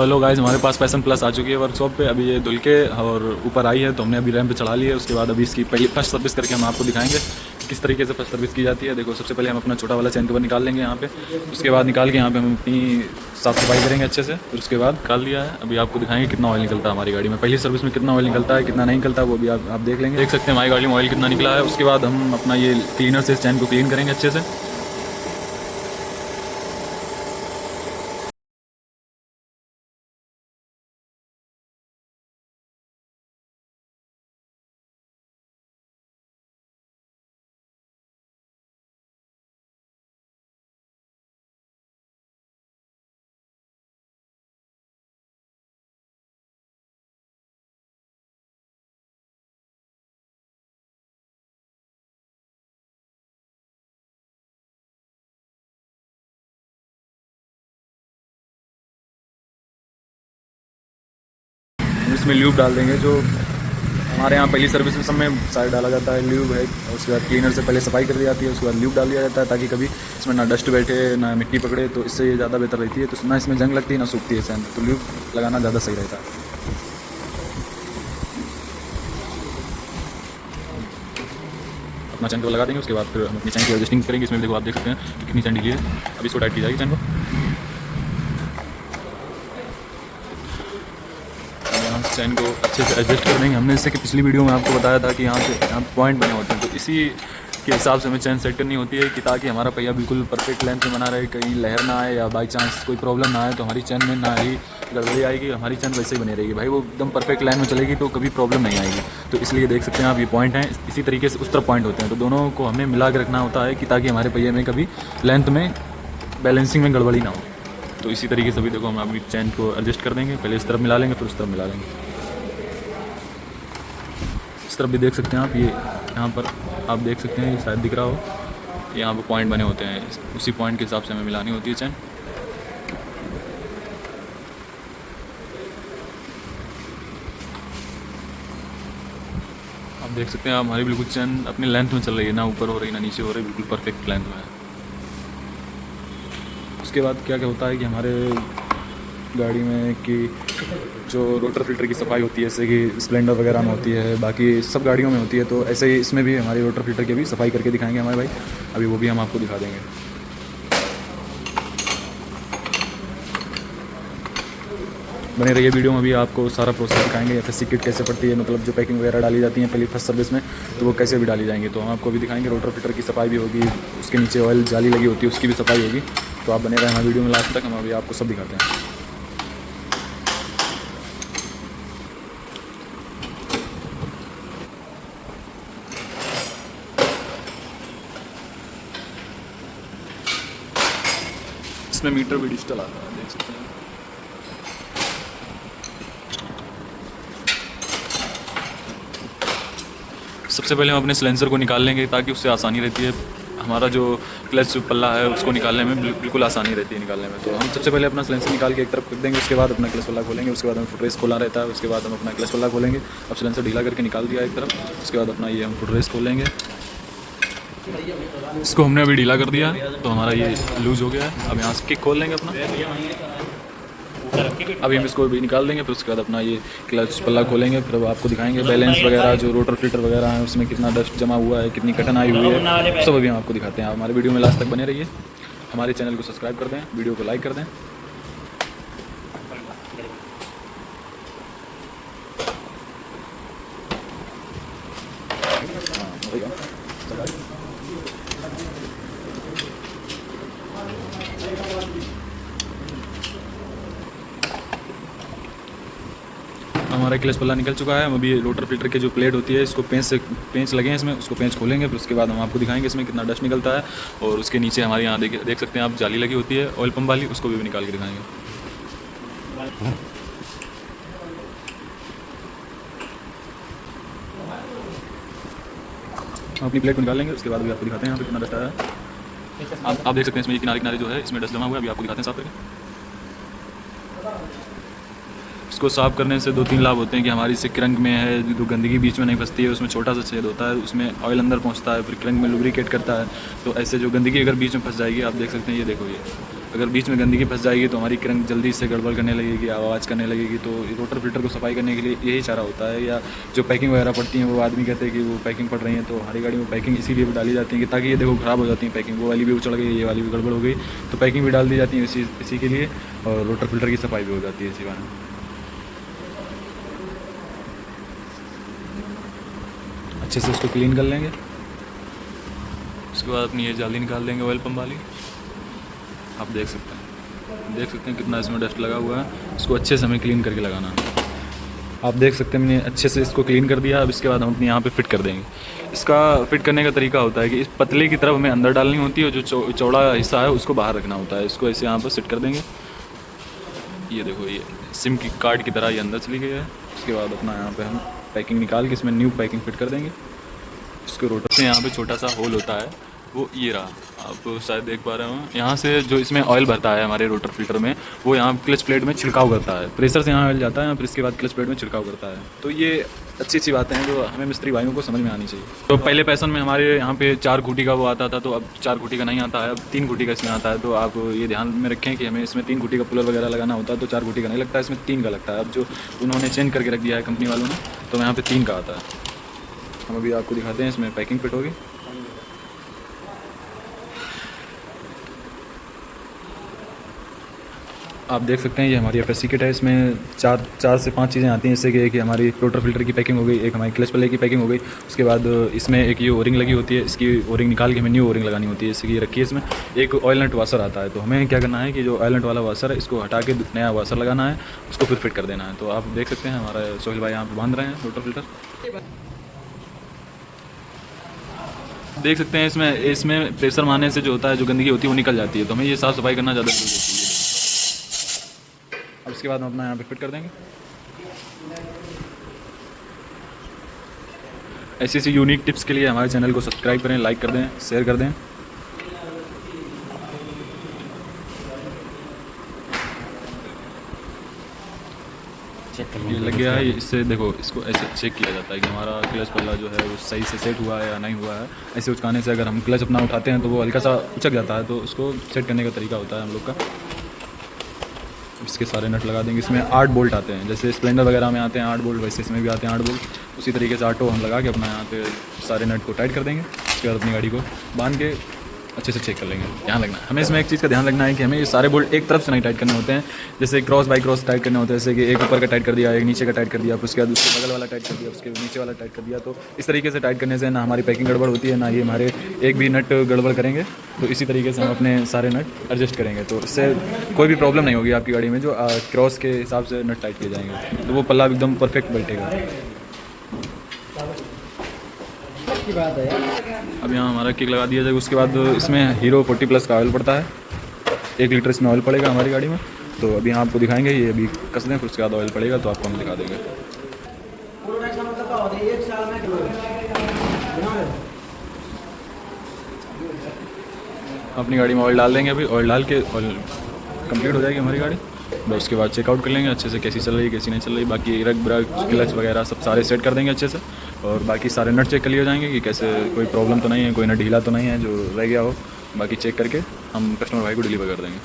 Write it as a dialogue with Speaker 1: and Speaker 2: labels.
Speaker 1: Hello guys, हमारे पास passion plus आ चुकी है वर्कशॉप पे। अभी ये धुल के और ऊपर आई है तो हमने अभी रैंप पे चढ़ा ली है। उसके बाद अभी इसकी पहली फर्स्ट सर्विस करके हम आपको दिखाएंगे कि किस तरीके से फर्स्ट सर्विस की जाती है। देखो, सबसे पहले हम अपना छोटा वाला चैन कवर निकाल लेंगे यहाँ पे। उसके बाद निकाल के यहाँ पे हम अपनी साफ़ सफाई करेंगे अच्छे से। फिर उसके बाद निकाल लिया है, अभी आपको दिखाएंगे कितना ऑयल निकलता है हमारी गाड़ी में। पहली सर्विस में कितना ऑयल निकलता है, कितना नहीं निकलता है, वो भी आप देख लेंगे। देख सकते हैं हमारी गाड़ी में ऑयल कितना निकला है। उसके बाद हम अपना ये क्लीनर से इस चैन को क्लीन करेंगे अच्छे से। इसमें ल्यूब डाल देंगे, जो हमारे यहाँ पहली सर्विस में सब में साइड डाला जाता है ल्यूब है। उसके बाद क्लीनर से पहले सफाई कर दी जाती है, उसके बाद ल्यूब डाल दिया जाता है ताकि कभी इसमें ना डस्ट बैठे ना मिट्टी पकड़े, तो इससे ये ज़्यादा बेहतर रहती है। तो ना इसमें जंग लगती है ना सूखती है चैन, तो ल्यूब लगाना ज़्यादा सही रहता है। अपना चैन को लगा देंगे, उसके बाद फिर हम अपनी चैन की एडजस्टिंग करेंगे। इसमें देखो, आप देख सकते हैं कि कितनी चैन ढीली है। अभी इसको टाइट की जाएगी चैन को। यहाँ से चैन को अच्छे से एडजस्ट कर देंगे। हमने इससे कि पिछली वीडियो में आपको बताया था कि यहाँ पॉइंट बने होते हैं, तो इसी के हिसाब से हमें चैन सेट करनी होती है कि ताकि हमारा पहिया बिल्कुल परफेक्ट लेंथ में बना रहे, कहीं लहर ना आए या बाई चांस कोई प्रॉब्लम ना आए तो हमारी चैन में ना ही गड़बड़ी आएगी, हमारी चैन वैसे ही बनी रहेगी भाई, वो एकदम परफेक्ट लाइन में चलेगी तो कभी प्रॉब्लम नहीं आएगी। तो इसलिए देख सकते हैं आप, ये पॉइंट हैं, इसी तरीके से उस तरफ पॉइंट होते हैं, तो दोनों को हमें मिला के रखना होता है कि ताकि हमारे पहिए में कभी लेंथ में बैलेंसिंग में गड़बड़ी ना हो। तो इसी तरीके से भी देखो, हम अभी चैन को एडजस्ट कर देंगे। पहले इस तरफ मिला लेंगे, फिर उस तरफ मिला लेंगे। इस तरफ भी देख सकते हैं आप, ये यहाँ पर आप देख सकते हैं, ये शायद दिख रहा हो, यहाँ पर पॉइंट बने होते हैं, उसी पॉइंट के हिसाब से हमें मिलानी होती है चैन। आप देख सकते हैं, हमारी बिल्कुल चैन अपनी लेंथ में चल रही है, ना ऊपर हो रही ना नीचे हो रही, बिल्कुल परफेक्ट लेंथ में है। उसके बाद क्या क्या होता है कि हमारे गाड़ी में कि जो रोटर फिल्टर की सफाई होती है, जैसे कि स्प्लेंडर वगैरह में होती है, बाकी सब गाड़ियों में होती है, तो ऐसे ही इसमें भी हमारी रोटर फिल्टर की भी सफाई करके दिखाएंगे हमारे भाई। अभी वो भी हम आपको दिखा देंगे। बने रहिए वीडियो में, भी आपको सारा प्रोसेस दिखाएंगे। FSC किट कैसे पड़ती है, मतलब जो पैकिंग वगैरह डाली जाती है पहली फर्स्ट सर्विस में, तो वो कैसे भी डाली जाएंगी, तो हम आपको भी दिखाएंगे। रोटर फिल्टर की सफाई भी होगी, उसके नीचे ऑयल जाली लगी होती है, उसकी भी सफाई होगी। तो आप बने रहें हमारे वीडियो में लास्ट तक, हम अभी आपको सब दिखाते हैं। इसमें मीटर भी डिजिटल आता है, देख सकते हैं। सबसे पहले हम अपने सिलेंसर को निकाल लेंगे ताकि उससे आसानी रहती है, हमारा जो क्लच पल्ला है उसको निकालने में बिल्कुल आसानी रहती है निकालने में। तो हम सबसे पहले अपना सिलेंसर निकाल के एक तरफ रख देंगे, उसके बाद अपना क्लच पल्ला खोलेंगे, उसके बाद हमें फुट रेस खोलना रहता है, उसके बाद हम अपना क्लच पल्ला खोलेंगे। अब सिलेंसर ढीला करके निकाल दिया एक तरफ, उसके बाद अपना ये हम फुट रेस खोलेंगे। इसको हमने अभी ढीला कर दिया तो हमारा ये लूज हो गया है। अब यहाँ से किक खोल लेंगे अपना, अभी हम इसको भी निकाल देंगे। फिर उसके बाद अपना ये क्लच पल्ला खोलेंगे, फिर आपको दिखाएंगे बैलेंस वगैरह, जो रोटर फिल्टर वगैरह है उसमें कितना डस्ट जमा हुआ है, कितनी कठिनाई हुई है, सब अभी हम आपको दिखाते हैं। आप हमारे वीडियो में लास्ट तक बने रहिए। हमारे चैनल को सब्सक्राइब कर दें, वीडियो को लाइक कर दें। हमारा क्लच पल्ला निकल चुका है। हम अभी रोटर फिल्टर के जो प्लेट होती है, इसको पेंच लगे हैं इसमें, उसको पेंच खोलेंगे। फिर उसके बाद हम आपको दिखाएंगे इसमें कितना डस्ट निकलता है। और उसके नीचे हमारे यहाँ देख सकते हैं आप, जाली लगी होती है ऑयल पंप वाली, उसको भी निकाल के दिखाएंगे। हम अपनी प्लेट को निकाल लेंगे, उसके बाद भी आपको दिखाते हैं यहाँ पे कितना डस्ट आया है। आप देख सकते हैं इसमें ये किनारे किनारे जो है इसमें डस्ट जमा हुआ है, अभी आपको दिखाते हैं साफ करके। इसको साफ़ करने से 2-3 लाभ होते हैं कि हमारी से क्रंक में है जो गंदगी बीच में नहीं फंसती है, उसमें छोटा सा छेद होता है, उसमें ऑयल अंदर पहुंचता है, फिर क्रंक में लुब्रिकेट करता है। तो ऐसे जो गंदगी अगर बीच में फंस जाएगी, आप देख सकते हैं, ये देखो, ये अगर बीच में गंदगी फंस जाएगी तो हमारी क्रैंक जल्दी से गड़बड़ करने लगेगी, आवाज़ करने लगेगी। तो रोटर फिल्टर को सफाई करने के लिए यही चारा होता है। या जो पैकिंग वगैरह पड़ती हैं वो आदमी कहते हैं कि वो पैकिंग पड़ रही है, तो हमारी गाड़ी में पैकिंग इसीलिए भी डाली जाती है कि ताकि ये देखो ख़राब हो जाती है पैकिंग, वो वाली भी उछड़ गई, ये वाली भी गड़बड़ हो गई, तो पैकिंग भी डाल दी जाती है इसी के लिए, और रोटर फिल्टर की सफाई भी हो जाती है इसी बारे में। अच्छे से इसको क्लीन कर लेंगे। उसके बाद अपनी ये जाली निकाल देंगे ऑयल पंप वाली। आप देख सकते हैं कितना इसमें डस्ट लगा हुआ है। इसको अच्छे से हमें क्लीन करके लगाना है। आप देख सकते हैं मैंने अच्छे से इसको क्लीन कर दिया। अब इसके बाद हम अपने यहाँ पे फिट कर देंगे। इसका फिट करने का तरीका होता है कि इस पतले की तरफ हमें अंदर डालनी होती है, जो चौड़ा हिस्सा है उसको बाहर रखना होता है। इसको ऐसे यहाँ पर सेट कर देंगे। ये देखो, ये सिम की कार्ड की तरह ये अंदर चली गई है। उसके बाद अपना यहाँ पे हम पैकिंग निकाल के इसमें न्यू पैकिंग फिट कर देंगे। इसके रोटर से यहाँ पे छोटा सा होल होता है, वो ये रहा, आप शायद देख पा रहे हो। यहाँ से जो इसमें ऑयल भरता है हमारे रोटर फिल्टर में, वो यहाँ क्लच प्लेट में छिड़काव करता है। प्रेशर से यहाँ ऑयल जाता है, फिर इसके बाद क्लच प्लेट में छिड़काव करता है। तो ये अच्छी बातें हैं जो हमें मिस्त्री भाइयों को समझ में आनी चाहिए। तो पहले पैसन में हमारे यहाँ पे 4 घूटी का वो आता था, तो अब 4 घूटी का नहीं आता है, अब 3 घूटी का इसमें आता है। तो आप ये ध्यान में रखें कि हमें इसमें 3 घूटी का पुलर वगैरह लगाना होता है, तो 4 घूटी का नहीं लगता है, इसमें 3 का लगता है। अब जो उन्होंने चेंज करके रख दिया है कंपनी वालों ने, तो यहाँ पर 3 का आता है। हम अभी आपको दिखाते हैं इसमें पैकिंग फिट होगी। आप देख सकते हैं ये हमारी एफएससी किट है। इसमें 4 से 5 चीज़ें आती हैं, जैसे कि हमारी रोटर फिल्टर की पैकिंग हो गई, एक हमारी क्लच प्लेट की पैकिंग हो गई। उसके बाद इसमें एक ये ओरिंग लगी होती है, इसकी ओरिंग निकाल के हमें न्यू ओरिंग लगानी होती है। जैसे कि ये रखी है, इसमें एक ऑयल नट वाशर आता है। तो हमें क्या करना है कि जो ऑयल नट वाला वाशर है इसको हटा के नया वाशर लगाना है, उसको फिर फिट कर देना है। तो आप देख सकते हैं हमारे सोहेल भाई यहाँ पर बांध रहे हैं रोटर फिल्टर। देख सकते हैं इसमें प्रेशर मारने से जो होता है, जो गंदगी होती है वो निकल जाती है। तो हमें ये साफ़ सफाई करना ज़्यादा जरूरी होती है। अब इसके बाद हम अपना यहाँ पे फिट कर देंगे। ऐसी यूनिक टिप्स के लिए हमारे चैनल को सब्सक्राइब करें, लाइक कर दें, शेयर कर दें। ये लग गया है, इससे देखो इसको ऐसे चेक किया जाता है कि हमारा क्लच पल्ला जो है वो सही से सेट हुआ है या नहीं हुआ है। ऐसे उचकाने से अगर हम क्लच अपना उठाते हैं तो वो हल्का सा उचक जाता है, तो उसको सेट करने का तरीका होता है हम लोग का। इसके सारे नट लगा देंगे। इसमें 8 बोल्ट आते हैं, जैसे स्प्लेंडर वगैरह में आते हैं 8 बोल्ट, वैसे इसमें भी आते हैं 8 बोल्ट। उसी तरीके से 8 हम लगा के अपना यहाँ पे सारे नट को टाइट कर देंगे। उसके बाद अपनी गाड़ी को बांध के अच्छे से चेक कर लेंगे। ध्यान रखना है हमें इसमें, एक चीज़ का ध्यान रखना है कि हमें ये सारे बोल्ट एक तरफ से नहीं टाइट करने होते हैं, जैसे क्रॉस बाई क्रॉस टाइट करने होते हैं। जैसे कि एक ऊपर का टाइट कर दिया, एक नीचे का टाइट कर दिया, फिर उसके बाद उसके बगल वाला टाइट कर दिया, उसके नीचे वाला टाइट कर दिया। तो इस तरीके से टाइट करने से ना हमारी पैकिंग गड़बड़ होती है, ना ये हमारे एक भी नट गड़बड़ करेंगे। तो इसी तरीके से हम अपने सारे नट एडजस्ट करेंगे, तो इससे कोई भी प्रॉब्लम नहीं होगी आपकी गाड़ी में। जो क्रॉस के हिसाब से नट टाइट किए जाएंगे तो वो पल्ला एकदम परफेक्ट बैठेगा। बात है यार। अब यहाँ हमारा किक लगा दिया जाएगा। उसके बाद इसमें हीरो 40+ का ऑयल पड़ता है, 1 लीटर इसमें ऑयल पड़ेगा हमारी गाड़ी में। तो अभी यहाँ आपको दिखाएंगे, ये अभी कस दें, फिर उसके बाद ऑयल पड़ेगा तो आपको हम दिखा देंगे। अपनी गाड़ी में ऑयल डाल देंगे। अभी ऑयल डाल के ऑयल कंप्लीट हो जाएगी हमारी गाड़ी। बस उसके बाद चेकआउट कर लेंगे अच्छे से, कैसी चल रही है कैसी नहीं चल रही। बाकी रग ब्रग क्लच वगैरह सब सारे सेट कर देंगे अच्छे से, और बाकी सारे नट चेक कर लिए जाएंगे कि कैसे कोई प्रॉब्लम तो नहीं है, कोई नट ढीला तो नहीं है जो रह गया हो। बाकी चेक करके हम कस्टमर भाई को डिलीवर कर देंगे।